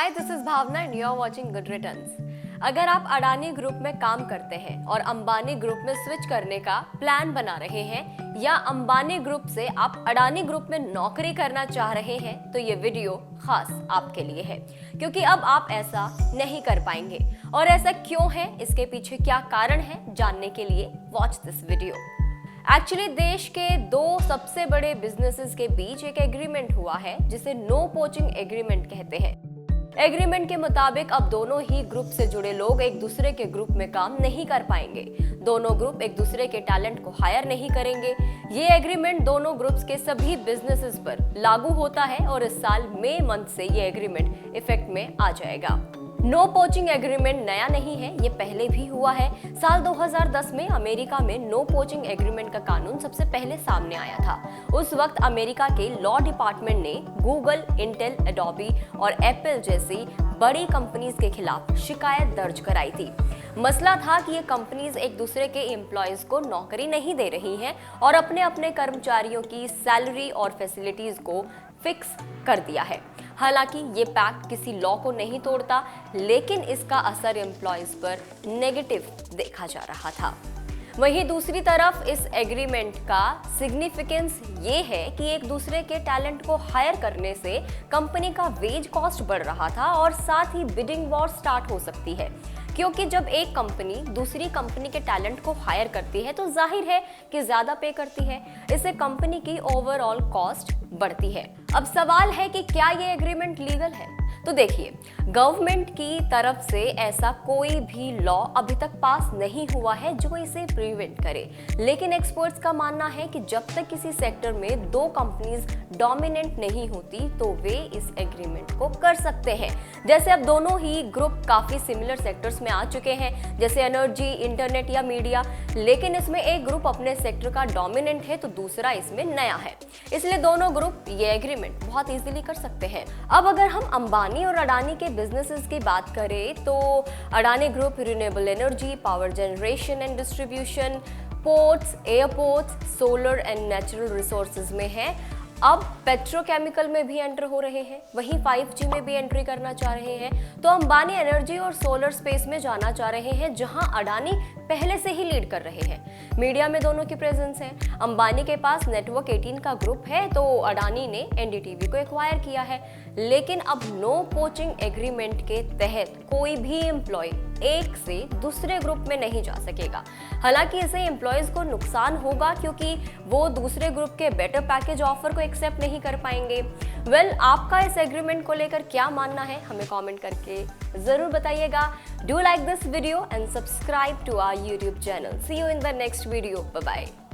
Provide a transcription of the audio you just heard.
Hi, this is Bhavna and you are watching good returns. अगर आप Adani group में काम करते हैं और अंबानी ग्रुप में स्विच करने का प्लान बना रहे हैं या अंबानी ग्रुप से आप अडानी ग्रुप में नौकरी करना चाह रहे हैं तो ये वीडियो खास आपके लिए है, क्योंकि अब आप ऐसा नहीं कर पाएंगे। और ऐसा क्यों है, इसके पीछे क्या कारण है, जानने के लिए वॉच दिस वीडियो। एक्चुअली देश के दो सबसे बड़े बिजनेसेस के बीच एक एग्रीमेंट हुआ है जिसे नो पोचिंग एग्रीमेंट कहते हैं। एग्रीमेंट के मुताबिक अब दोनों ही ग्रुप से जुड़े लोग एक दूसरे के ग्रुप में काम नहीं कर पाएंगे। दोनों ग्रुप एक दूसरे के टैलेंट को हायर नहीं करेंगे। ये एग्रीमेंट दोनों ग्रुप्स के सभी बिजनेसेस पर लागू होता है और इस साल मई मंथ से ये एग्रीमेंट इफेक्ट में आ जाएगा। नो पोचिंग एग्रीमेंट नया नहीं है, ये पहले भी हुआ है। साल 2010 में अमेरिका में नो पोचिंग एग्रीमेंट का कानून सबसे पहले सामने आया था। उस वक्त अमेरिका के लॉ डिपार्टमेंट ने गूगल, इंटेल, एडोबी और एप्पल जैसी बड़ी कंपनीज के खिलाफ शिकायत दर्ज कराई थी। मसला था कि ये कंपनीज एक दूसरे के एम्प्लॉयज को नौकरी नहीं दे रही हैं और अपने अपने कर्मचारियों की सैलरी और फैसिलिटीज को फिक्स कर दिया है। हालांकि ये पैक्ट किसी लॉ को नहीं तोड़ता, लेकिन इसका असर एम्प्लॉयज पर नेगेटिव देखा जा रहा था। वहीं दूसरी तरफ इस एग्रीमेंट का सिग्निफिकेंस ये है कि एक दूसरे के टैलेंट को हायर करने से कंपनी का वेज कॉस्ट बढ़ रहा था और साथ ही बिडिंग वॉर स्टार्ट हो सकती है, क्योंकि जब एक कंपनी दूसरी कंपनी के टैलेंट को हायर करती है तो जाहिर है कि ज्यादा पे करती है। इससे कंपनी की ओवरऑल कॉस्ट बढ़ती है। अब सवाल है कि क्या ये एग्रीमेंट लीगल है? तो देखिए, गवर्नमेंट की तरफ से ऐसा कोई भी लॉ अभी तक पास नहीं हुआ है जो इसे प्रिवेंट करे, लेकिन एक्सपर्ट्स का मानना है कि जब तक किसी सेक्टर में दो कंपनीज डोमिनेंट नहीं होती तो वे इस एग्रीमेंट को कर सकते हैं। जैसे अब दोनों ही ग्रुप काफी सिमिलर सेक्टर्स में आ चुके हैं, जैसे एनर्जी, इंटरनेट या मीडिया, लेकिन इसमें एक ग्रुप अपने सेक्टर का डोमिनेंट है तो दूसरा इसमें नया है, इसलिए दोनों ग्रुप ये एग्रीमेंट बहुत इजीली कर सकते हैं। अब अगर हम अंबानी और अडानी के बिजनेसेस की बात करें तो Adani group renewable energy, power generation and distribution, ports, airports, solar and natural resources में है। अब पेट्रोकेमिकल में भी एंटर हो रहे हैं, वहीं 5G में भी एंट्री करना चाह रहे हैं। तो अंबानी एनर्जी और सोलर स्पेस में जाना चाह रहे हैं, जहां अडानी पहले से ही लीड कर रहे हैं। मीडिया में दोनों की प्रेजेंस है। अंबानी के पास नेटवर्क 18 का ग्रुप है तो अडानी ने एनडीटीवी को एक्वायर किया है। लेकिन अब नो पोचिंग एग्रीमेंट के तहत कोई भी एम्प्लॉय एक से दूसरे ग्रुप में नहीं जा सकेगा। हालांकि इससे एम्प्लॉयज को नुकसान होगा, क्योंकि वो दूसरे ग्रुप के बेटर पैकेज ऑफर को एक्सेप्ट नहीं कर पाएंगे। आपका इस एग्रीमेंट को लेकर क्या मानना है, हमें कमेंट करके जरूर बताइएगा। Do like this video and subscribe to our YouTube channel. See you in the next video. Bye bye.